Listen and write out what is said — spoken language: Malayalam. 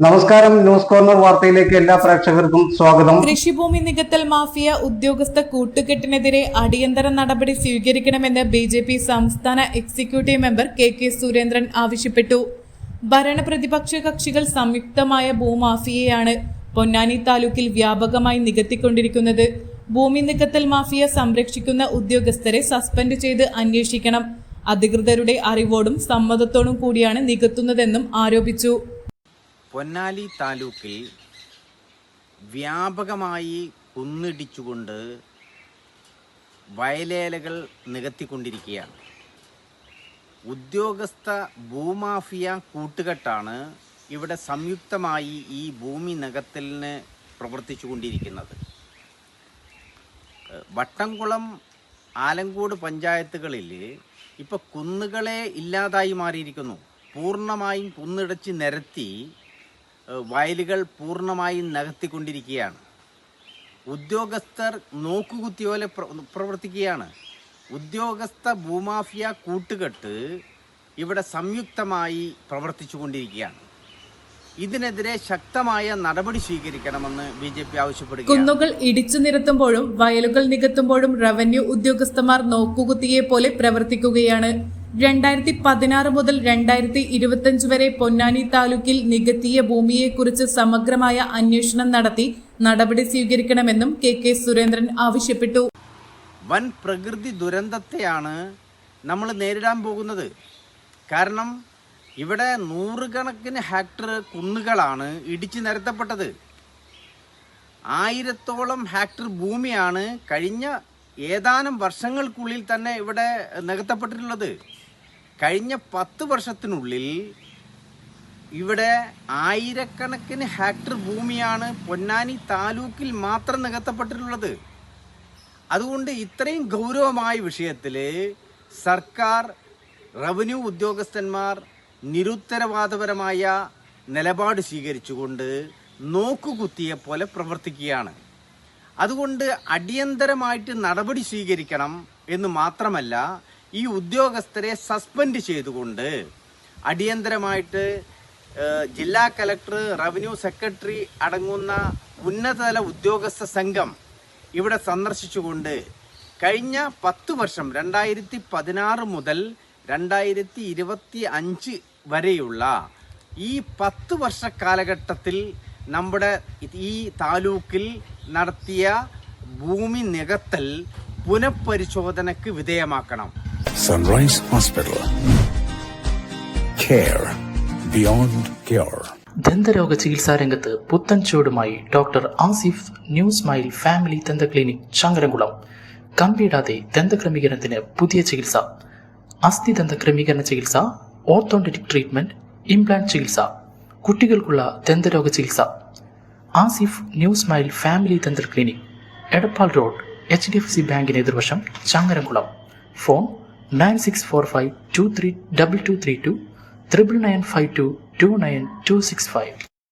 നമസ്കാരം. ന്യൂസ് കോർണർ വാർത്തയിലേക്ക് എല്ലാ പ്രേക്ഷകർക്കും സ്വാഗതം. കൃഷിഭൂമി നികത്തൽ മാഫിയ ഉദ്യോഗസ്ഥ കൂട്ടുകെട്ടിനെതിരെ അടിയന്തര നടപടി സ്വീകരിക്കണമെന്ന് BJP സംസ്ഥാന എക്സിക്യൂട്ടീവ് മെമ്പർ കെ സുരേന്ദ്രൻ ആവശ്യപ്പെട്ടു. ഭരണപ്രതിപക്ഷ കക്ഷികൾ സംയുക്തമായ ഭൂമാഫിയയാണ് പൊന്നാനി താലൂക്കിൽ വ്യാപകമായി നികത്തിക്കൊണ്ടിരിക്കുന്നത്. ഭൂമി നികത്തൽ മാഫിയ സംരക്ഷിക്കുന്ന ഉദ്യോഗസ്ഥരെ സസ്പെൻഡ് ചെയ്ത് അന്വേഷിക്കണം. അധികൃതരുടെ അറിവോടും സമ്മതത്തോടും കൂടിയാണ് നികത്തുന്നതെന്നും ആരോപിച്ചു. പൊന്നാനി താലൂക്കിൽ വ്യാപകമായി കുന്നിടിച്ചുകൊണ്ട് വയലേലകൾ നികത്തിക്കൊണ്ടിരിക്കുകയാണ്. ഉദ്യോഗസ്ഥ ഭൂമാഫിയ കൂട്ടുകെട്ടാണ് ഇവിടെ സംയുക്തമായി ഈ ഭൂമി നികത്തലിന് പ്രവർത്തിച്ചുകൊണ്ടിരിക്കുന്നത്. വട്ടംകുളം, ആലങ്കോട് പഞ്ചായത്തുകളിൽ ഇപ്പോൾ കുന്നുകളെ ഇല്ലാതായി മാറിയിരിക്കുന്നു. പൂർണ്ണമായും കുന്നിടച്ച് നിരത്തി വയലുകൾ പൂർണ്ണമായും നികത്തിക്കൊണ്ടിരിക്കുകയാണ്. ഉദ്യോഗസ്ഥർ നോക്കുകുത്തിയോലെ പ്രവർത്തിക്കുകയാണ്. ഉദ്യോഗസ്ഥ ഭൂമാഫിയ കൂട്ടുകെട്ട് ഇവിടെ സംയുക്തമായി പ്രവർത്തിച്ചു കൊണ്ടിരിക്കുകയാണ്. ഇതിനെതിരെ ശക്തമായ നടപടി സ്വീകരിക്കണമെന്ന് BJP ആവശ്യപ്പെടുകയാണ്. കുന്നുകൾ ഇടിച്ചു നിരത്തുമ്പോഴും വയലുകൾ നികത്തുമ്പോഴും റവന്യൂ ഉദ്യോഗസ്ഥന്മാർ നോക്കുകുത്തിയെ പോലെ പ്രവർത്തിക്കുകയാണ്. 2016 മുതൽ 2025 വരെ പൊന്നാനി താലൂക്കിൽ നികത്തിയ ഭൂമിയെക്കുറിച്ച് സമഗ്രമായ അന്വേഷണം നടത്തി നടപടി സ്വീകരിക്കണമെന്നും കെ സുരേന്ദ്രൻ ആവശ്യപ്പെട്ടു. വൻ പ്രകൃതി ദുരന്തത്തെയാണ് നമ്മൾ നേരിടാൻ പോകുന്നത്. കാരണം ഇവിടെ നൂറുകണക്കിന് ഹെക്ടർ കുന്നുകളാണ് ഇടിച്ചു നിരത്തപ്പെട്ടത്. 1000-ഓളം ഹെക്ടർ ഭൂമിയാണ് കഴിഞ്ഞ ഏതാനും വർഷങ്ങൾക്കുള്ളിൽ തന്നെ ഇവിടെ നികത്തപ്പെട്ടിട്ടുള്ളത്. കഴിഞ്ഞ 10 വർഷത്തിനുള്ളിൽ ഇവിടെ ആയിരക്കണക്കിന് ഹെക്ടർ ഭൂമിയാണ് പൊന്നാനി താലൂക്കിൽ മാത്രം നികത്തപ്പെട്ടിട്ടുള്ളത്. അതുകൊണ്ട് ഇത്രയും ഗൗരവമായ വിഷയത്തിൽ സർക്കാർ, റവന്യൂ ഉദ്യോഗസ്ഥന്മാർ നിരുത്തരവാദപരമായ നിലപാട് സ്വീകരിച്ചുകൊണ്ട് നോക്കുകുത്തിയെ പോലെ പ്രവർത്തിക്കുകയാണ്. അതുകൊണ്ട് അടിയന്തരമായിട്ട് നടപടി സ്വീകരിക്കണം എന്ന് മാത്രമല്ല, ഈ ഉദ്യോഗസ്ഥരെ സസ്പെൻഡ് ചെയ്തുകൊണ്ട് അടിയന്തരമായിട്ട് ജില്ലാ കലക്ടർ, റവന്യൂ സെക്രട്ടറി അടങ്ങുന്ന ഉന്നതതല ഉദ്യോഗസ്ഥ സംഘം ഇവിടെ സന്ദർശിച്ചുകൊണ്ട് കഴിഞ്ഞ 10 വർഷം 2016 മുതൽ 2025 വരെയുള്ള ഈ 10 വർഷ കാലഘട്ടത്തിൽ നമ്മുടെ ഈ താലൂക്കിൽ നടത്തിയ ഭൂമി നികത്തൽ പുനഃപരിശോധനയ്ക്ക് വിധേയമാക്കണം. Sunrise hospital, care beyond care. ദന്തരോഗ ചികിത്സാ രംഗത്ത് പുത്തൻ ചുവടുമായി doctor Asif new smile family ദന്ത ക്ലിനിക് ചങ്ങരംകുളം. കമ്പിയിടാതെ ദന്തക്രമീകരണത്തിന് പുതിയ ചികിത്സ, അസ്ഥിദന്ത ക്രമീകരണ ചികിത്സ, ഓർത്തോഡോണ്ടിക് ട്രീറ്റ്മെന്റ്, ഇംപ്ലാന്റ് ചികിത്സ, കുട്ടികൾക്കുള്ള ദന്തരോഗ ചികിത്സ. Asif new smile family dental clinic, Edappal road, HDFC ബാങ്കിന് എതിർവശം, ചങ്ങരംകുളം. ഫോൺ 9645232232 99522925.